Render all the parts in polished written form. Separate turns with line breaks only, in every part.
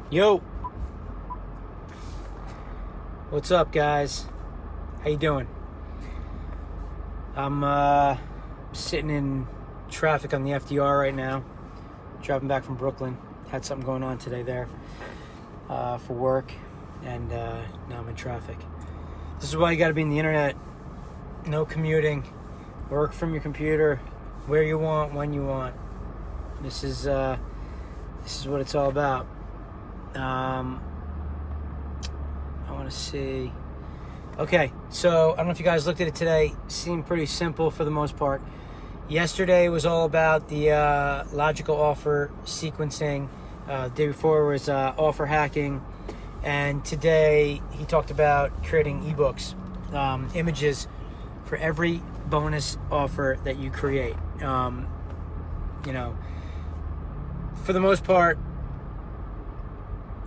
Yo, what's up, guys? How you doing? I'm sitting in traffic on the FDR right now, driving back from Brooklyn. Had something going on today there for work, and now I'm in traffic. This is why you got to be in the internet. No commuting. Work from your computer, where you want, when you want. This is what it's all about. I want to see. Okay, so I don't know if you guys looked at it today. Seemed pretty simple for the most part. Yesterday was all about the logical offer sequencing. The day before was offer hacking. And today he talked about creating ebooks, images for every bonus offer that you create. For the most part,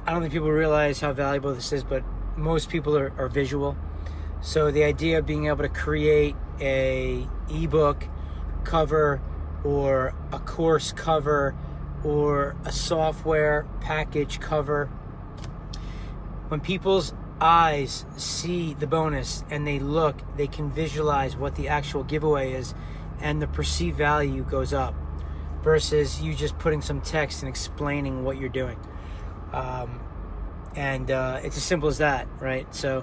I don't think people realize how valuable this is, but most people are visual. So the idea of being able to create a ebook cover or a course cover or a software package cover, when people's eyes see the bonus and they look, they can visualize what the actual giveaway is, and the perceived value goes up versus you just putting some text and explaining what you're doing. It's as simple as that, right? So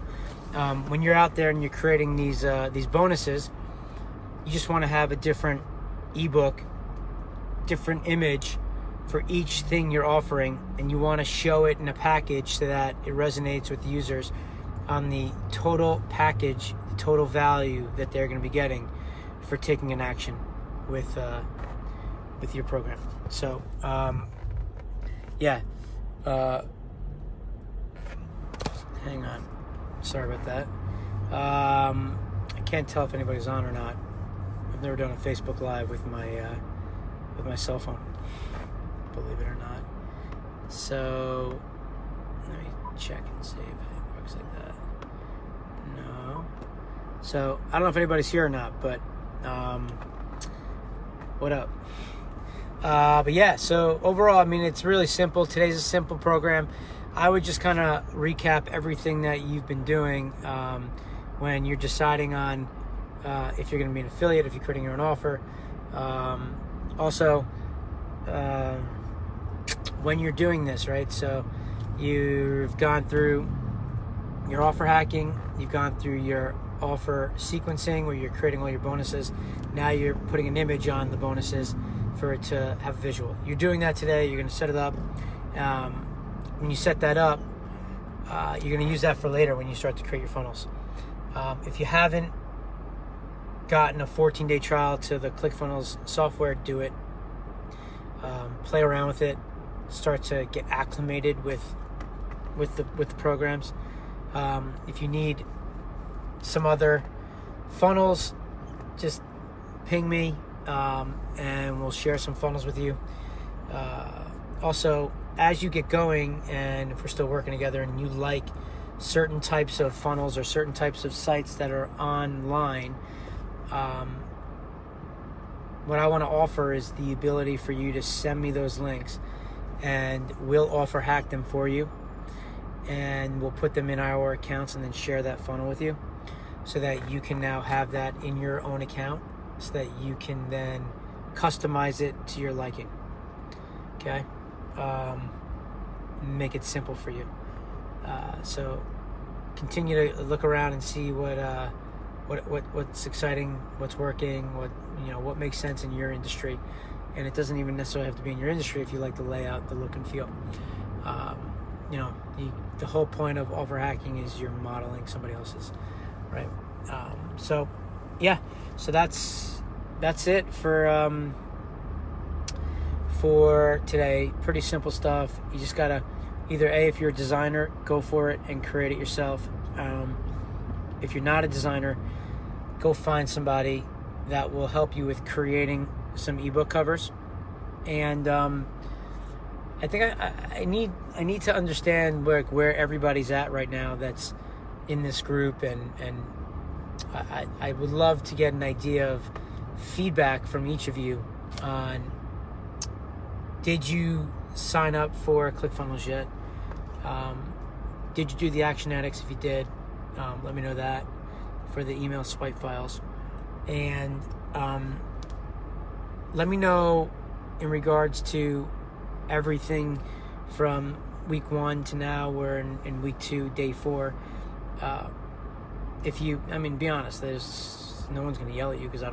when you're out there and you're creating these bonuses, you just want to have a different ebook, different image for each thing you're offering, and you want to show it in a package so that it resonates with users on the total package, the total value that they're going to be getting for taking an action with your program. So hang on, sorry about that. I can't tell if anybody's on or not. I've never done a Facebook Live with my cell phone, believe it or not. So let me check and see if it works like that. No. So I don't know if anybody's here or not, but what up? But yeah, so overall, I mean, it's really simple. Today's a simple program. I would just kind of recap everything that you've been doing when you're deciding on if you're going to be an affiliate, if you're creating your own offer. When you're doing this, right? So you've gone through your offer hacking, you've gone through your offer sequencing where you're creating all your bonuses. Now you're putting an image on the bonuses for it to have visual. You're doing that today. You're going to set it up. When you set that up, you're going to use that for later when you start to create your funnels. If you haven't gotten a 14-day trial to the ClickFunnels software, do it. Play around with it. Start to get acclimated with the programs. If you need some other funnels, just ping me, and we'll share some funnels with you. Also, as you get going, and if we're still working together and you like certain types of funnels or certain types of sites that are online, what I want to offer is the ability for you to send me those links, and we'll offer hack them for you, and we'll put them in our accounts and then share that funnel with you so that you can now have that in your own account so that you can then customize it to your liking. Okay? Make it simple for you. So continue to look around and see what's exciting, what's working, what makes sense in your industry. And it doesn't even necessarily have to be in your industry if you like the layout, the look and feel. The whole point of offer hacking is you're modeling somebody else's, right? So that's it for today. Pretty simple stuff. You just gotta either if you're a designer, go for it and create it yourself. If you're not a designer, go find somebody that will help you with creating some ebook covers. And I think I need to understand where everybody's at right now that's in this group, and I would love to get an idea of feedback from each of you on, did you sign up for ClickFunnels yet? Did you do the Actionetics? If you did, let me know that for the email swipe files. And let me know in regards to everything from week 1 to now. We're in week 2, day 4. Be honest, no one's going to yell at you because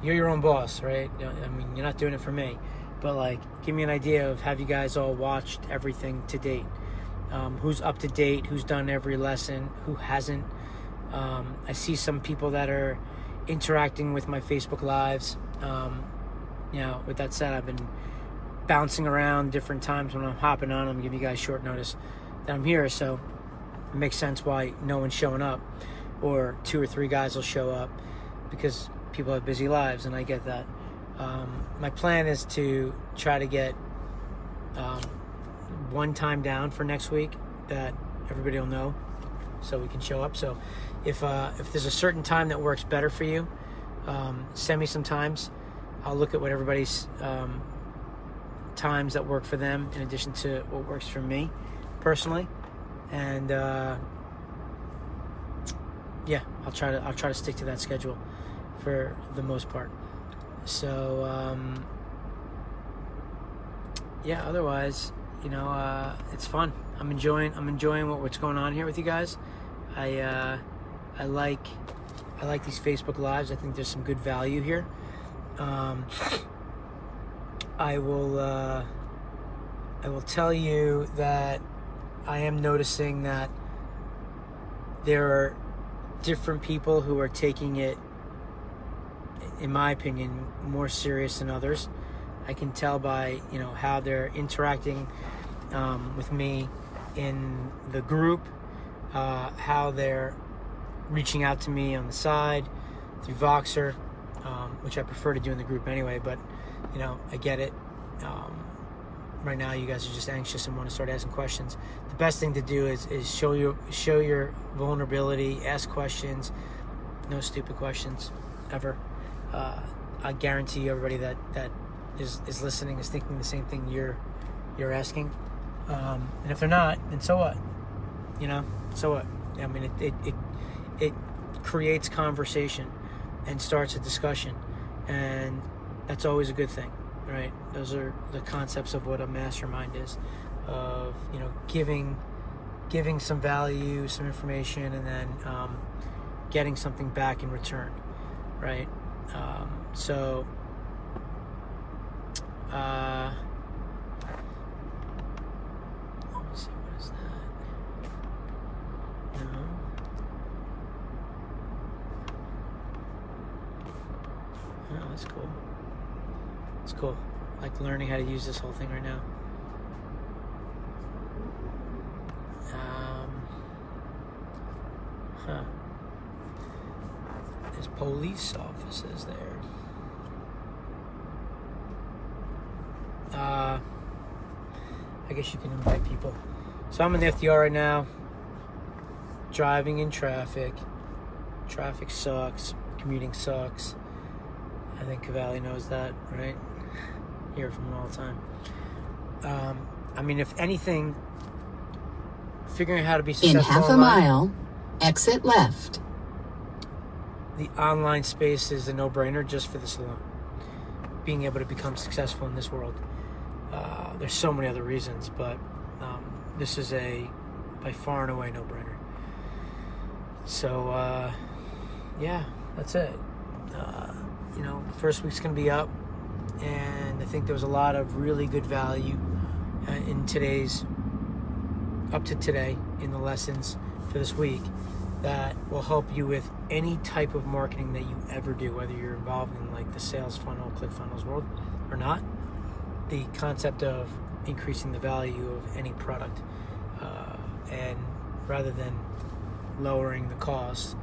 you're your own boss, right? You're not doing it for me. But like, give me an idea of, have you guys all watched everything to date? Who's up to date? Who's done every lesson? Who hasn't? I see some people that are interacting with my Facebook Lives. With that said, I've been bouncing around different times when I'm hopping on. I'm gonna give you guys short notice that I'm here, so it makes sense why no one's showing up, or 2 or 3 guys will show up because people have busy lives, and I get that. My plan is to try to get one time down for next week that everybody will know, so we can show up. So if there's a certain time that works better for you, send me some times. I'll look at what everybody's times that work for them in addition to what works for me personally, and I'll try to stick to that schedule for the most part. So otherwise, it's fun. I'm enjoying what's going on here with you guys. I like these Facebook Lives. I think there's some good value here. I will tell you that I am noticing that there are different people who are taking it, in my opinion, more serious than others. I can tell by how they're interacting with me in the group, how they're reaching out to me on the side through Voxer, which I prefer to do in the group anyway, but I get it. Right now you guys are just anxious and want to start asking questions. The best thing to do is show your vulnerability, ask questions. No stupid questions ever. I guarantee you, everybody that is listening is thinking the same thing you're asking. And if they're not, then so what? So what? It creates conversation and starts a discussion, and that's always a good thing, right? Those are the concepts of what a mastermind is, of giving some value, some information, and then getting something back in return, right? Let's see, what is that? No. Oh, that's cool. It's cool. I like learning how to use this whole thing right now. There's police officers there. I guess you can invite people. So I'm in the FDR right now, driving in traffic. Traffic sucks. Commuting sucks. I think Cavalli knows that, right? Hear from him all the time. If anything, figuring out how to be successful
in half a mile, exit left.
The online space is a no-brainer just for this alone. Being able to become successful in this world. There's so many other reasons, but this is a by far and away no-brainer. So that's it. First week's gonna be up, and I think there was a lot of really good value in up to today in the lessons for this week that will help you with any type of marketing that you ever do, whether you're involved in like the sales funnel, ClickFunnels world or not. The concept of increasing the value of any product, and rather than lowering the cost,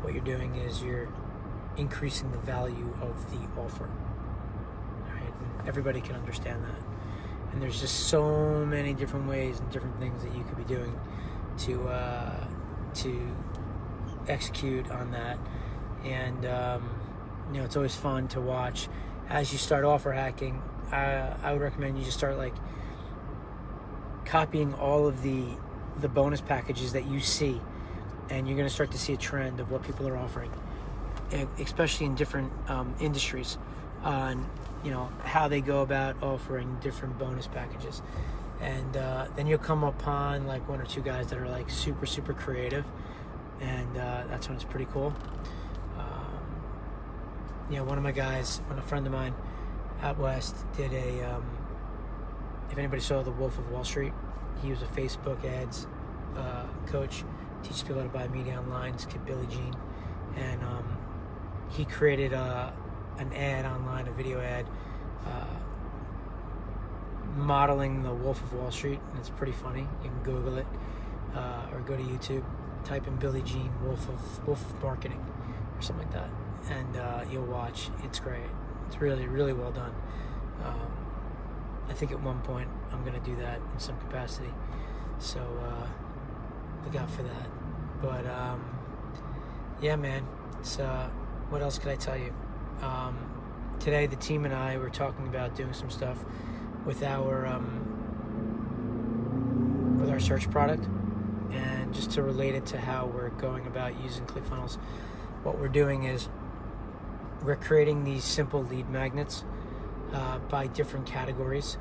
what you're doing is you're increasing the value of the offer. All right? And everybody can understand that. And there's just so many different ways and different things that you could be doing to execute on that. And it's always fun to watch as you start offer hacking. I would recommend you just start like copying all of the bonus packages that you see, and you're going to start to see a trend of what people are offering, especially in different industries, on how they go about offering different bonus packages. And then you'll come upon like one or two guys that are like super creative, and that's when it's pretty cool. One of my guys, a friend of mine out west, did a if anybody saw The Wolf of Wall Street, he was a Facebook ads coach, teaches people how to buy media online. It's kid Billy Jean, and he created an ad online, a video ad, modeling The Wolf of Wall Street, and it's pretty funny. You can Google it or go to YouTube, type in Billy Jean Wolf of Marketing or something like that, and you'll watch. It's great. It's really well done. I think at one point I'm going to do that in some capacity, so look out for that. But yeah, man, it's what else could I tell you? Today the team and I were talking about doing some stuff with our search product, and just to relate it to how we're going about using ClickFunnels, what we're doing is we're creating these simple lead magnets by different categories,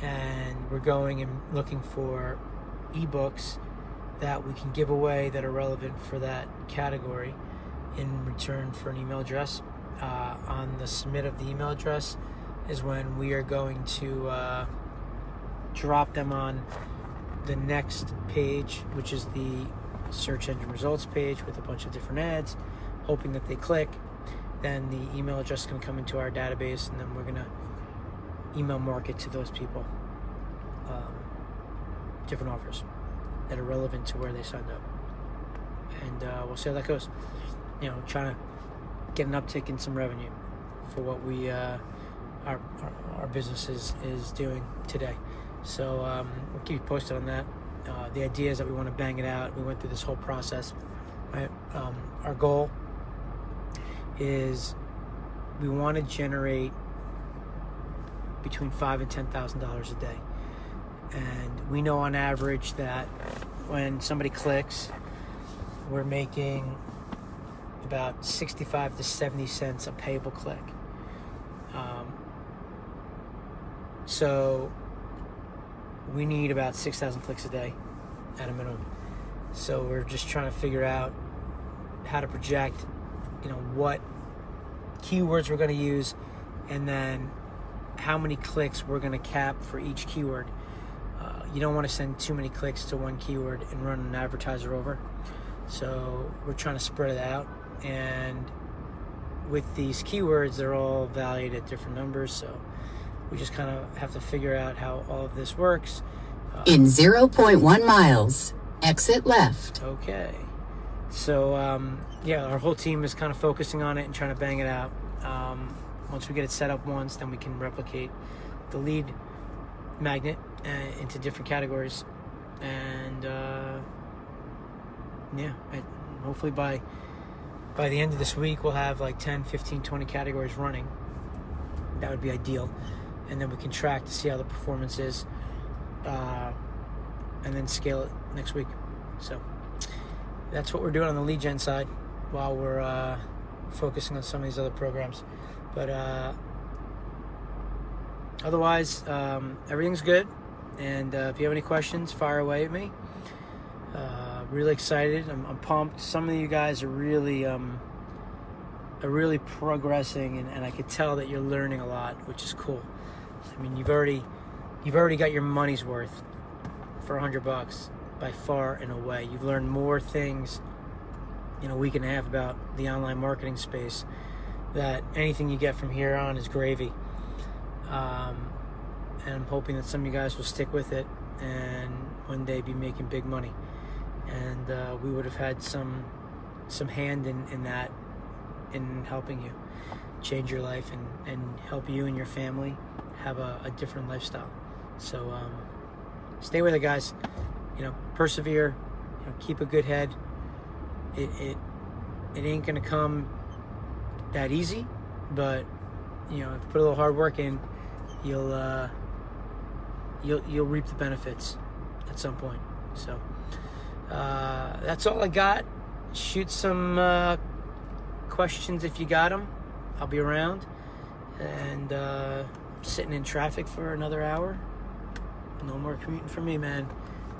and we're going and looking for ebooks that we can give away that are relevant for that category in return for an email address. On the submit of the email address is when we are going to drop them on the next page, which is the search engine results page with a bunch of different ads, hoping that they click. Then the email address is going to come into our database, and then we're going to email market to those people different offers that are relevant to where they signed up. And we'll see how that goes. Trying to get an uptick in some revenue for what we our business is doing today. So we'll keep you posted on that. The idea is that we want to bang it out. We went through this whole process, right? Our goal is we want to generate between $5,000 and $10,000 a day, and we know on average that when somebody clicks, we're making about 65 to 70 cents a payable click. So we need about 6,000 clicks a day at a minimum. So we're just trying to figure out how to project, what keywords we're going to use, and then how many clicks we're going to cap for each keyword. You don't want to send too many clicks to one keyword and run an advertiser over. So we're trying to spread it out. And with these keywords, they're all valued at different numbers. So we just kind of have to figure out how all of this works.
In 0.1 miles, exit left.
Okay. So, our whole team is kind of focusing on it and trying to bang it out. Once we get it set up once, then we can replicate the lead magnet into different categories. And, hopefully by the end of this week, we'll have like 10, 15, 20 categories running. That would be ideal. And then we can track to see how the performance is, and then scale it next week. So that's what we're doing on the lead gen side while we're focusing on some of these other programs. But otherwise, everything's good. And if you have any questions, fire away at me. Really excited. I'm pumped. Some of you guys are really progressing, and I could tell that you're learning a lot, which is cool. I mean, you've already got your money's worth for $100 by far and away. You've learned more things in a week and a half about the online marketing space that anything you get from here on is gravy. And I'm hoping that some of you guys will stick with it and one day be making big money. And we would have had some hand in that, in helping you change your life and help you and your family have a different lifestyle. So stay with it, guys. Persevere. Keep a good head. It ain't gonna come that easy, but if you put a little hard work in, you'll reap the benefits. at some point. So that's all I got. Shoot some questions if you got them. I'll be around. And I'm sitting in traffic for another hour. No more commuting for me, man.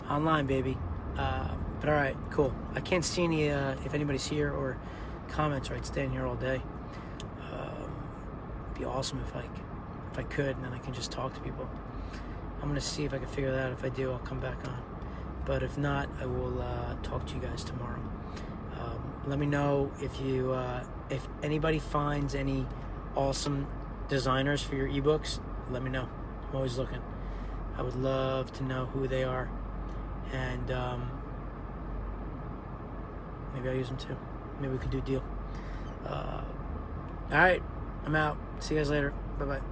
Online, baby. But all right, cool. I can't see any if anybody's here or comments, or I'd stay in here all day. It'd be awesome if I could, and then I can just talk to people. I'm gonna see if I can figure that out. If I do, I'll come back on. But if not, I will talk to you guys tomorrow. Let me know if anybody finds any awesome designers for your ebooks. Let me know. I'm always looking. I would love to know who they are, and maybe I'll use them too. Maybe we could do a deal. All right, I'm out. See you guys later. Bye-bye.